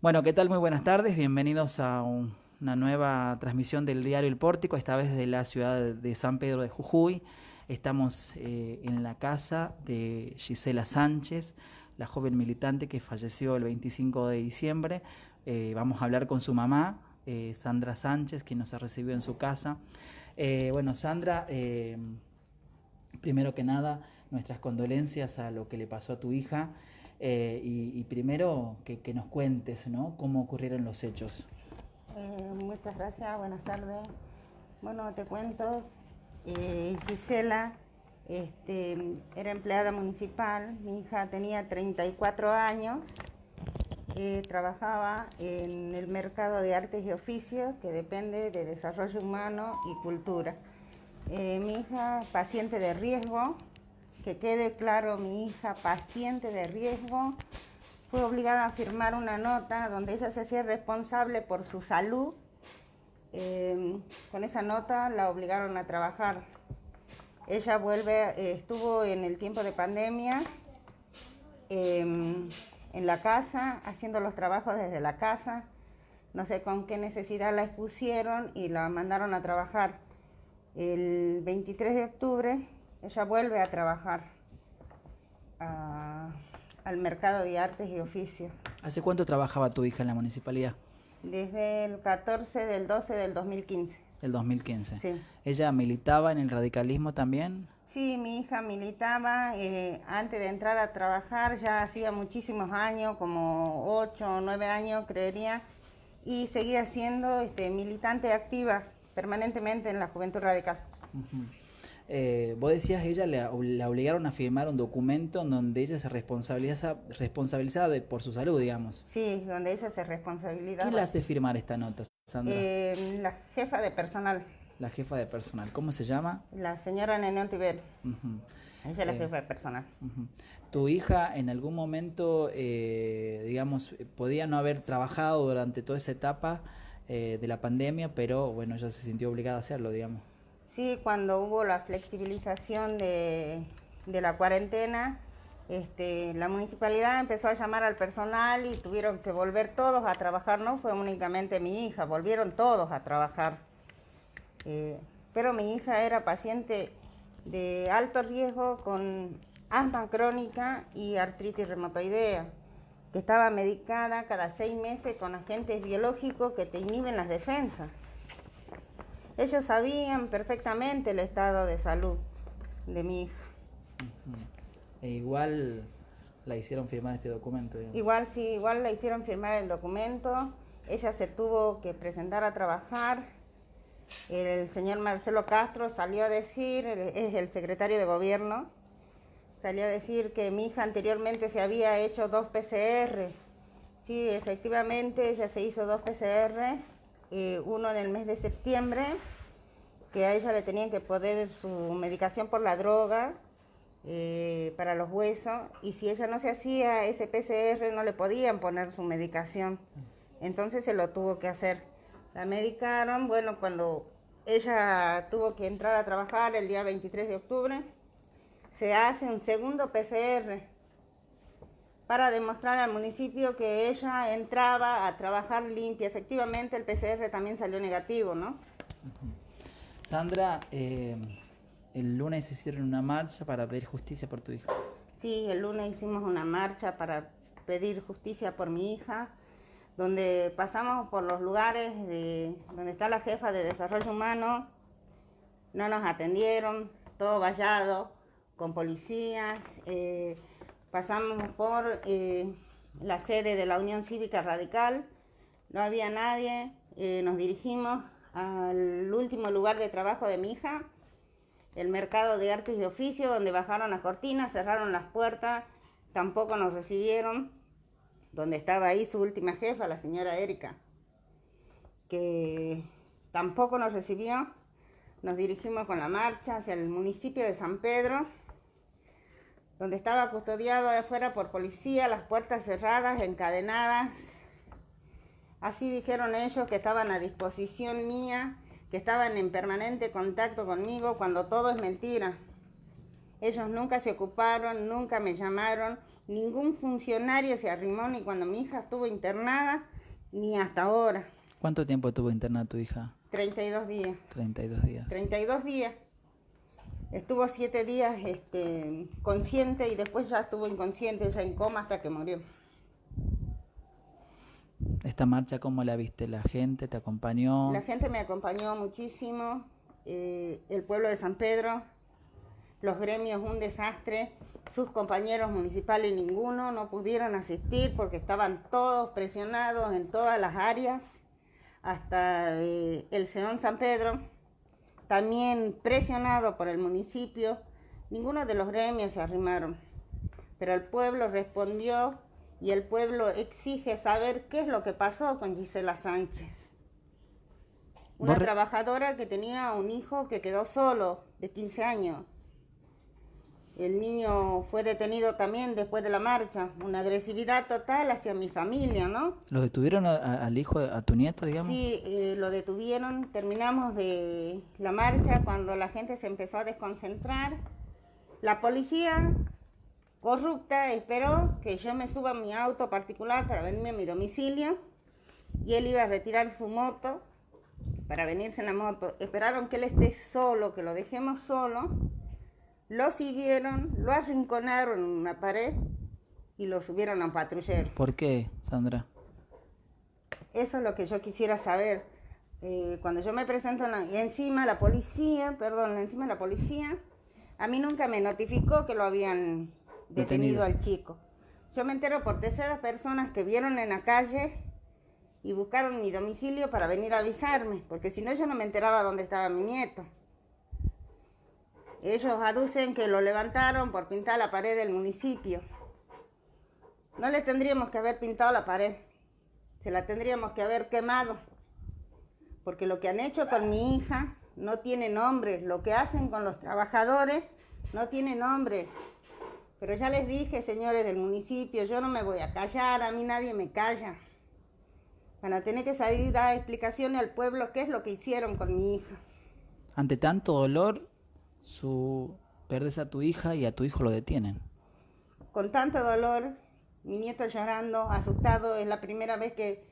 Bueno, ¿qué tal? Muy buenas tardes. Bienvenidos a una nueva transmisión del diario El Pórtico, esta vez de la ciudad de San Pedro de Jujuy. Estamos en la casa de Gisela Sánchez, la joven militante que falleció el 25 de diciembre. Vamos a hablar con su mamá, Sandra Sánchez, quien nos ha recibido en su casa. Bueno, Sandra, primero que nada, nuestras condolencias a lo que le pasó a tu hija. Y primero que nos cuentes, ¿no? Cómo ocurrieron los hechos. Muchas gracias, buenas tardes. Bueno, te cuento, Gisela era empleada municipal, mi hija tenía 34 años, trabajaba en el mercado de artes y oficios que depende de desarrollo humano y cultura. Mi hija, paciente de riesgo, que quede claro, mi hija, paciente de riesgo, fue obligada a firmar una nota donde ella se hacía responsable por su salud. Con esa nota la obligaron a trabajar. Ella estuvo en el tiempo de pandemia en la casa, haciendo los trabajos desde la casa. No sé con qué necesidad la expusieron y la mandaron a trabajar. El 23 de octubre ella vuelve a trabajar al mercado de artes y oficios. ¿Hace cuánto trabajaba tu hija en la municipalidad? Desde el 14 del 12 del 2015. Del 2015. Sí. ¿Ella militaba en el radicalismo también? Sí, mi hija militaba antes de entrar a trabajar, ya hacía muchísimos años, como 8 o 9 años creería, y seguía siendo militante activa permanentemente en la Juventud Radical. Uh-huh. Vos decías, ella la obligaron a firmar un documento en donde ella se responsabilizaba por su salud, digamos. Sí, donde ella se responsabilizaba. ¿Quién le hace firmar esta nota, Sandra? La jefa de personal. La jefa de personal. ¿Cómo se llama? La señora Nenón Tiber. Uh-huh. Ella es la jefa de personal. Uh-huh. ¿Tu hija en algún momento, digamos, podía no haber trabajado durante toda esa etapa de la pandemia, pero bueno, ella se sintió obligada a hacerlo, digamos? Sí, cuando hubo la flexibilización de la cuarentena, la municipalidad empezó a llamar al personal y tuvieron que volver todos a trabajar, no fue únicamente mi hija, volvieron todos a trabajar. Pero mi hija era paciente de alto riesgo con asma crónica y artritis reumatoidea, que estaba medicada cada 6 meses con agentes biológicos que te inhiben las defensas. Ellos sabían perfectamente el estado de salud de mi hija. E igual la hicieron firmar este documento, digamos. Igual sí, igual la hicieron firmar el documento. Ella se tuvo que presentar a trabajar. El señor Marcelo Castro salió a decir, es el secretario de gobierno, salió a decir que mi hija anteriormente se había hecho 2 PCR. Sí, efectivamente ella se hizo 2 PCR. Uno en el mes de septiembre, que a ella le tenían que poner su medicación por la droga para los huesos, y si ella no se hacía ese PCR no le podían poner su medicación, entonces se lo tuvo que hacer. La medicaron, bueno, cuando ella tuvo que entrar a trabajar el día 23 de octubre, se hace un segundo PCR para demostrar al municipio que ella entraba a trabajar limpia. Efectivamente el PCR también salió negativo, ¿no? Sandra, el lunes hicieron una marcha para pedir justicia por tu hija. Sí, el lunes hicimos una marcha para pedir justicia por mi hija, donde pasamos por los lugares donde está la jefa de desarrollo humano, no nos atendieron, todo vallado, con policías. Pasamos por la sede de la Unión Cívica Radical, no había nadie. Nos dirigimos al último lugar de trabajo de mi hija, el mercado de artes y oficios, donde bajaron las cortinas, cerraron las puertas, tampoco nos recibieron, donde estaba ahí su última jefa, la señora Erika, que tampoco nos recibió. Nos dirigimos con la marcha hacia el municipio de San Pedro, donde estaba custodiado de afuera por policía, las puertas cerradas, encadenadas. Así dijeron ellos, que estaban a disposición mía, que estaban en permanente contacto conmigo, cuando todo es mentira. Ellos nunca se ocuparon, nunca me llamaron, Ningún funcionario se arrimó ni cuando mi hija estuvo internada, ni hasta ahora. ¿Cuánto tiempo estuvo internada tu hija? 32 días. 32 días. 32 días. Estuvo 7 días consciente y después ya estuvo inconsciente, ya en coma hasta que murió. ¿Esta marcha cómo la viste? ¿La gente te acompañó? La gente me acompañó muchísimo, el pueblo de San Pedro, los gremios un desastre, sus compañeros municipales ninguno no pudieron asistir porque estaban todos presionados en todas las áreas, hasta el Seón San Pedro, también presionado por el municipio, ninguno de los gremios se arrimaron, pero el pueblo respondió y el pueblo exige saber qué es lo que pasó con Gisela Sánchez. Una trabajadora que tenía un hijo que quedó solo, de 15 años. El niño fue detenido también después de la marcha. Una agresividad total hacia mi familia, ¿no? ¿Lo detuvieron al hijo, a tu nieto, digamos? Sí, lo detuvieron. Terminamos de la marcha cuando la gente se empezó a desconcentrar. La policía corrupta esperó que yo me suba a mi auto particular para venirme a mi domicilio y él iba a retirar su moto para venirse en la moto. Esperaron que él esté solo, que lo dejemos solo. Lo siguieron, lo arrinconaron en una pared y lo subieron a un patrullero. ¿Por qué, Sandra? Eso es lo que yo quisiera saber. Cuando yo me presento y encima la policía, a mí nunca me notificó que lo habían detenido al chico. Yo me entero por terceras personas que vieron en la calle y buscaron mi domicilio para venir a avisarme, porque si no yo no me enteraba dónde estaba mi nieto. Ellos aducen que lo levantaron por pintar la pared del municipio. No le tendríamos que haber pintado la pared, se la tendríamos que haber quemado, porque lo que han hecho con mi hija no tiene nombre, lo que hacen con los trabajadores no tiene nombre. Pero ya les dije, señores del municipio, yo no me voy a callar, a mí nadie me calla. Van a tener que salir a dar explicaciones al pueblo qué es lo que hicieron con mi hija. Ante tanto dolor, perdes a tu hija y a tu hijo lo detienen. Con tanto dolor, mi nieto llorando, asustado, es la primera vez que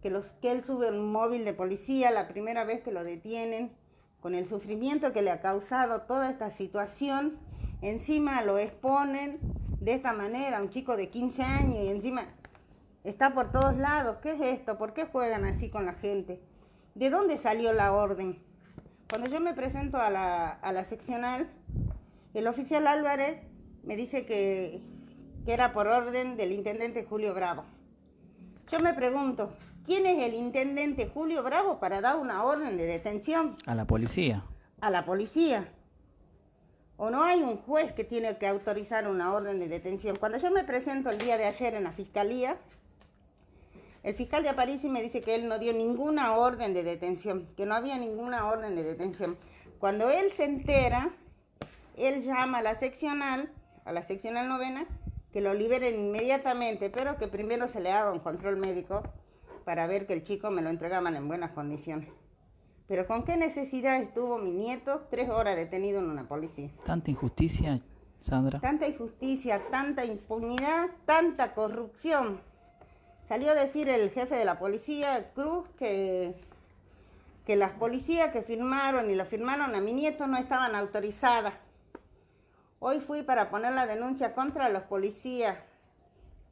él sube un móvil de policía, la primera vez que lo detienen, con el sufrimiento que le ha causado toda esta situación. Encima lo exponen de esta manera, un chico de 15 años y encima está por todos lados. ¿Qué es esto? ¿Por qué juegan así con la gente? ¿De dónde salió la orden? Cuando yo me presento a la seccional, el oficial Álvarez me dice que era por orden del intendente Julio Bravo. Yo me pregunto, ¿quién es el intendente Julio Bravo para dar una orden de detención? A la policía. A la policía. ¿O no hay un juez que tiene que autorizar una orden de detención? Cuando yo me presento el día de ayer en la fiscalía, el fiscal de Aparicio me dice que él no dio ninguna orden de detención, que no había ninguna orden de detención. Cuando él se entera, él llama a la seccional novena, que lo liberen inmediatamente, pero que primero se le haga un control médico para ver que el chico me lo entregaban en buenas condiciones. Pero ¿con qué necesidad estuvo mi nieto 3 horas detenido en una policía? ¿Tanta injusticia, Sandra? Tanta injusticia, tanta impunidad, tanta corrupción. Salió a decir el jefe de la policía, Cruz, que las policías que firmaron y lo firmaron a mi nieto no estaban autorizadas. Hoy fui para poner la denuncia contra los policías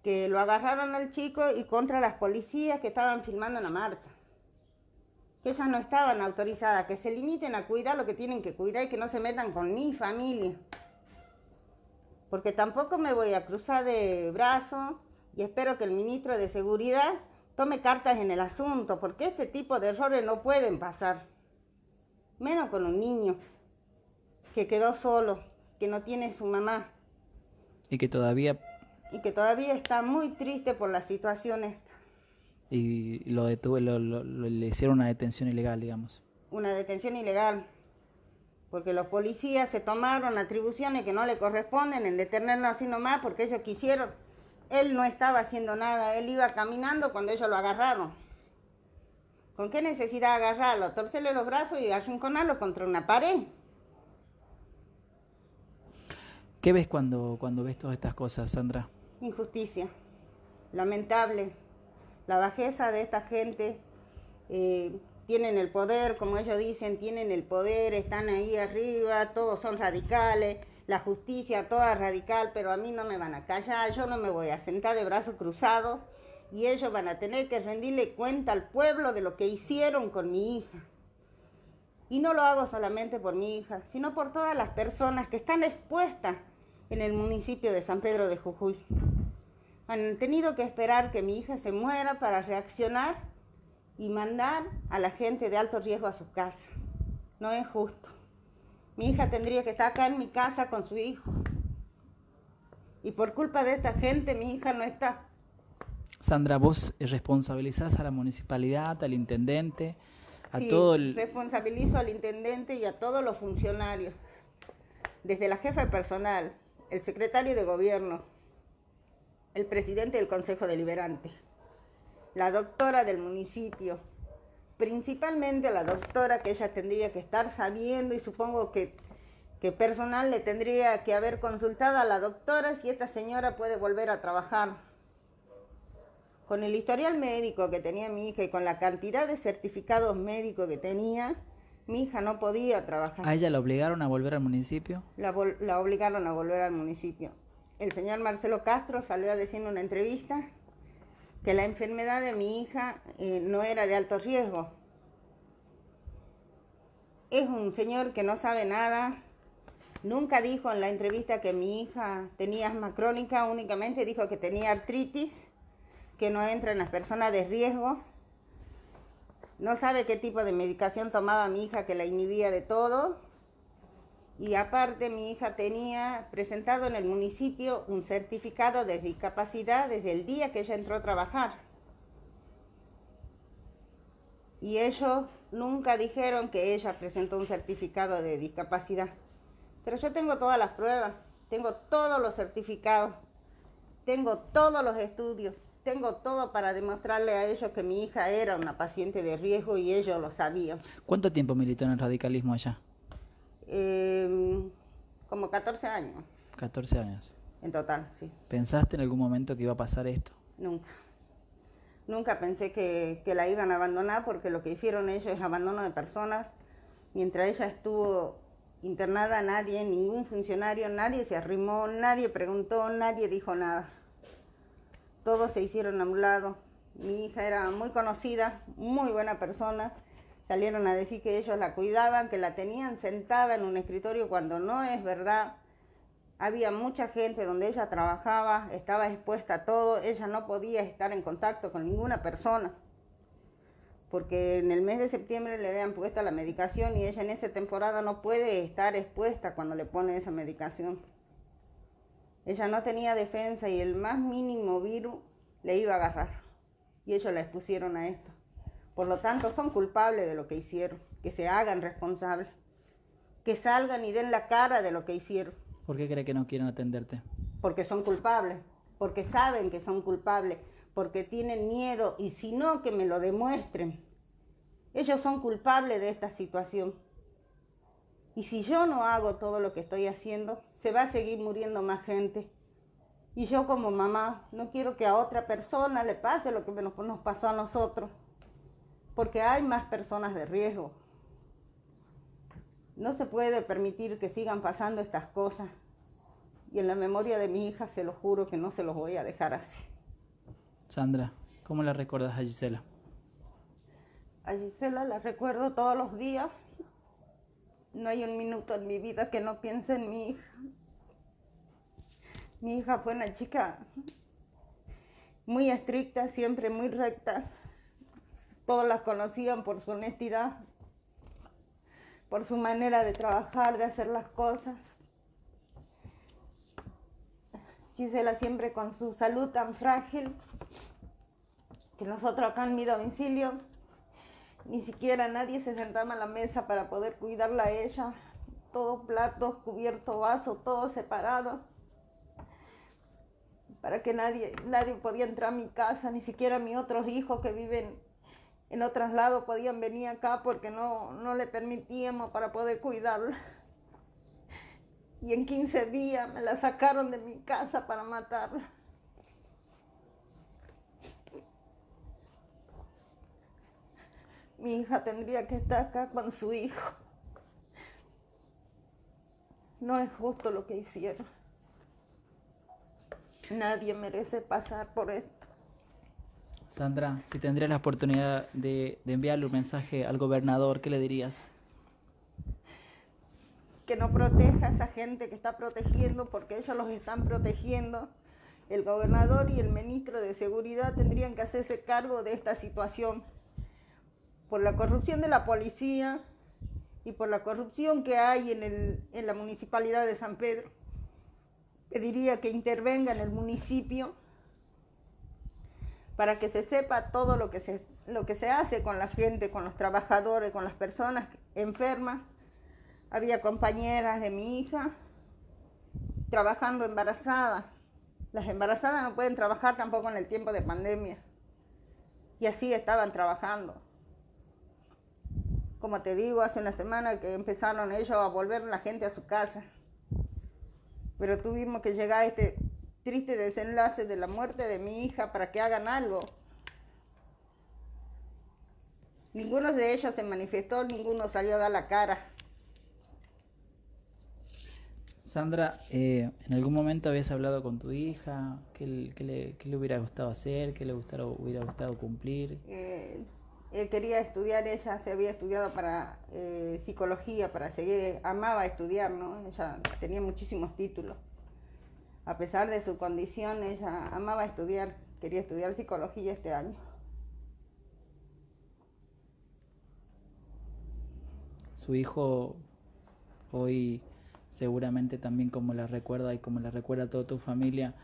que lo agarraron al chico y contra las policías que estaban filmando la marcha. Que ellas no estaban autorizadas, que se limiten a cuidar lo que tienen que cuidar y que no se metan con mi familia. Porque tampoco me voy a cruzar de brazos y espero que el ministro de Seguridad tome cartas en el asunto, porque este tipo de errores no pueden pasar. Menos con un niño que quedó solo, que no tiene su mamá. Y que todavía está muy triste por la situación esta. Y le hicieron una detención ilegal, digamos. Una detención ilegal, porque los policías se tomaron atribuciones que no le corresponden en detenerlo así nomás porque ellos quisieron. Él no estaba haciendo nada, él iba caminando cuando ellos lo agarraron. ¿Con qué necesidad agarrarlo? Torcerle los brazos y arrinconarlo contra una pared. ¿Qué ves cuando ves todas estas cosas, Sandra? injusticia, lamentable, la bajeza de esta gente. Tienen el poder, como ellos dicen, tienen el poder, están ahí arriba, todos son radicales, la justicia toda radical, pero a mí no me van a callar, yo no me voy a sentar de brazos cruzados y ellos van a tener que rendirle cuenta al pueblo de lo que hicieron con mi hija. Y no lo hago solamente por mi hija, sino por todas las personas que están expuestas en el municipio de San Pedro de Jujuy. Han tenido que esperar que mi hija se muera para reaccionar y mandar a la gente de alto riesgo a su casa. No es justo. Mi hija tendría que estar acá en mi casa con su hijo. Y por culpa de esta gente, mi hija no está. Sandra, ¿vos responsabilizás a la municipalidad, al intendente, a Sí, todo el... responsabilizo al intendente y a todos los funcionarios, desde la jefa de personal, el secretario de gobierno, el presidente del Consejo Deliberante, la doctora del municipio, principalmente la doctora, que ella tendría que estar sabiendo, y supongo que personal le tendría que haber consultado a la doctora si esta señora puede volver a trabajar. Con el historial médico que tenía mi hija y con la cantidad de certificados médicos que tenía, mi hija no podía trabajar. ¿A ella la obligaron a volver al municipio? La obligaron a volver al municipio. El señor Marcelo Castro salió a decir en una entrevista que la enfermedad de mi hija no era de alto riesgo. Es un señor que no sabe nada. Nunca dijo en la entrevista que mi hija tenía asma crónica, únicamente dijo que tenía artritis, que no entra en las personas de riesgo. No sabe qué tipo de medicación tomaba mi hija que la inhibía de todo. Y aparte mi hija tenía presentado en el municipio un certificado de discapacidad desde el día que ella entró a trabajar. Y ellos nunca dijeron que ella presentó un certificado de discapacidad. Pero yo tengo todas las pruebas, tengo todos los certificados, tengo todos los estudios, tengo todo para demostrarle a ellos que mi hija era una paciente de riesgo y ellos lo sabían. ¿Cuánto tiempo militó en el radicalismo allá? Como 14 años. 14 años. En total, sí. ¿Pensaste en algún momento que iba a pasar esto? Nunca. Nunca pensé que la iban a abandonar, porque lo que hicieron ellos es abandono de personas. Mientras ella estuvo internada, nadie, ningún funcionario, nadie se arrimó, nadie preguntó, nadie dijo nada. Todos se hicieron a un lado. Mi hija era muy conocida, muy buena persona. Salieron a decir que ellos la cuidaban, que la tenían sentada en un escritorio cuando no es verdad. Había mucha gente donde ella trabajaba, estaba expuesta a todo. Ella no podía estar en contacto con ninguna persona, porque en el mes de septiembre le habían puesto la medicación y ella en esa temporada no puede estar expuesta cuando le ponen esa medicación. Ella no tenía defensa y el más mínimo virus le iba a agarrar. Y ellos la expusieron a esto. Por lo tanto, son culpables de lo que hicieron. Que se hagan responsables. Que salgan y den la cara de lo que hicieron. ¿Por qué cree que no quieren atenderte? Porque son culpables. Porque saben que son culpables. Porque tienen miedo. Y si no, que me lo demuestren. Ellos son culpables de esta situación. Y si yo no hago todo lo que estoy haciendo, se va a seguir muriendo más gente. Y yo como mamá no quiero que a otra persona le pase lo que nos pasó a nosotros. Porque hay más personas de riesgo. No se puede permitir que sigan pasando estas cosas. Y en la memoria de mi hija se lo juro que no se los voy a dejar así. Sandra, ¿cómo la recuerdas a Gisela? A Gisela la recuerdo todos los días. No hay un minuto en mi vida que no piense en mi hija. Mi hija fue una chica muy estricta, siempre muy recta. Todos la conocían por su honestidad, por su manera de trabajar, de hacer las cosas. Gisela siempre con su salud tan frágil, que nosotros acá en mi domicilio, ni siquiera nadie se sentaba a la mesa para poder cuidarla a ella. Todos platos, cubiertos, vasos, todo separado. Para que nadie podía entrar a mi casa, ni siquiera mis otros hijos que viven en otros lados podían venir acá porque no le permitíamos para poder cuidarla. Y en 15 días me la sacaron de mi casa para matarla. Mi hija tendría que estar acá con su hijo. No es justo lo que hicieron. Nadie merece pasar por esto. Sandra, si tendrías la oportunidad de enviarle un mensaje al gobernador, ¿qué le dirías? Que no proteja a esa gente que está protegiendo, porque ellos los están protegiendo. El gobernador y el ministro de Seguridad tendrían que hacerse cargo de esta situación. Por la corrupción de la policía y por la corrupción que hay en la municipalidad de San Pedro, pediría que intervenga en el municipio para que se sepa todo lo que se hace con la gente, con los trabajadores, con las personas enfermas. Había compañeras de mi hija trabajando embarazadas. Las embarazadas no pueden trabajar tampoco en el tiempo de pandemia. Y así estaban trabajando. Como te digo, hace una semana que empezaron ellos a volver la gente a su casa. Pero tuvimos que llegar a este triste desenlace de la muerte de mi hija para que hagan algo. Ninguno de ellos se manifestó, ninguno salió a dar la cara. Sandra, ¿en algún momento habías hablado con tu hija? ¿Qué le hubiera gustado hacer? ¿Qué le hubiera gustado cumplir? Él quería estudiar, ella se había estudiado para psicología, para seguir, amaba estudiar, ¿no? Ella tenía muchísimos títulos. A pesar de su condición, ella amaba estudiar, quería estudiar psicología este año. Su hijo hoy seguramente también, como la recuerda y como la recuerda toda tu familia,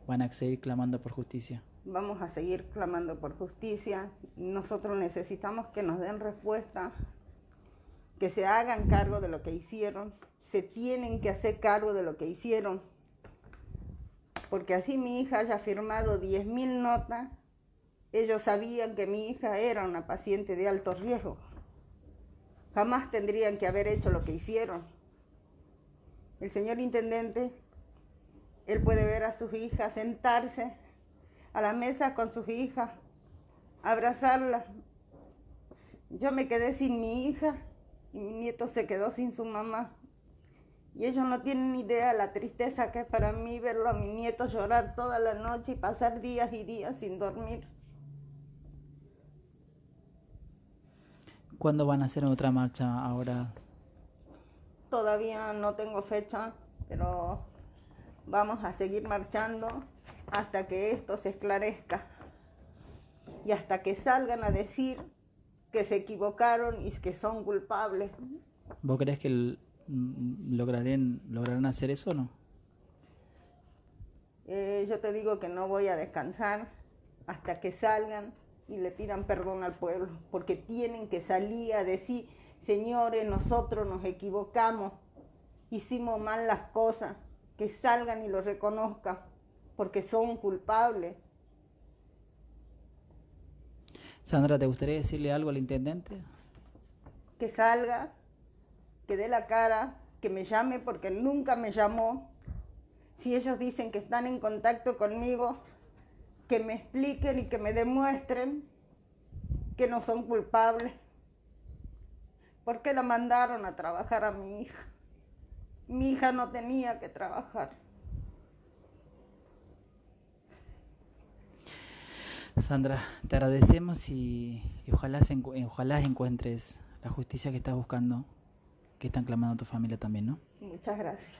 van a seguir clamando por justicia. Vamos a seguir clamando por justicia. Nosotros necesitamos que nos den respuesta, que se hagan cargo de lo que hicieron. Se tienen que hacer cargo de lo que hicieron. Porque así mi hija haya firmado 10.000 notas, ellos sabían que mi hija era una paciente de alto riesgo. Jamás tendrían que haber hecho lo que hicieron. El señor intendente, él puede ver a sus hijas sentarse a la mesa con sus hijas, abrazarlas. Yo me quedé sin mi hija y mi nieto se quedó sin su mamá. Y ellos no tienen ni idea de la tristeza que es para mí verlo a mi nieto llorar toda la noche y pasar días y días sin dormir. ¿Cuándo van a hacer otra marcha ahora? Todavía no tengo fecha, pero vamos a seguir marchando hasta que esto se esclarezca y hasta que salgan a decir que se equivocaron y que son culpables. ¿Vos crees que lograrán hacer eso o no? Yo te digo que no voy a descansar hasta que salgan y le pidan perdón al pueblo, porque tienen que salir a decir: señores, nosotros nos equivocamos, hicimos mal las cosas, que salgan y lo reconozcan, porque son culpables. Sandra, ¿te gustaría decirle algo al intendente? Que salga, que dé la cara, que me llame, porque nunca me llamó. Si ellos dicen que están en contacto conmigo, que me expliquen y que me demuestren que no son culpables. ¿Por qué la mandaron a trabajar a mi hija? Mi hija no tenía que trabajar. Sandra, te agradecemos y ojalá encuentres la justicia que estás buscando, que están clamando tu familia también, ¿no? Muchas gracias.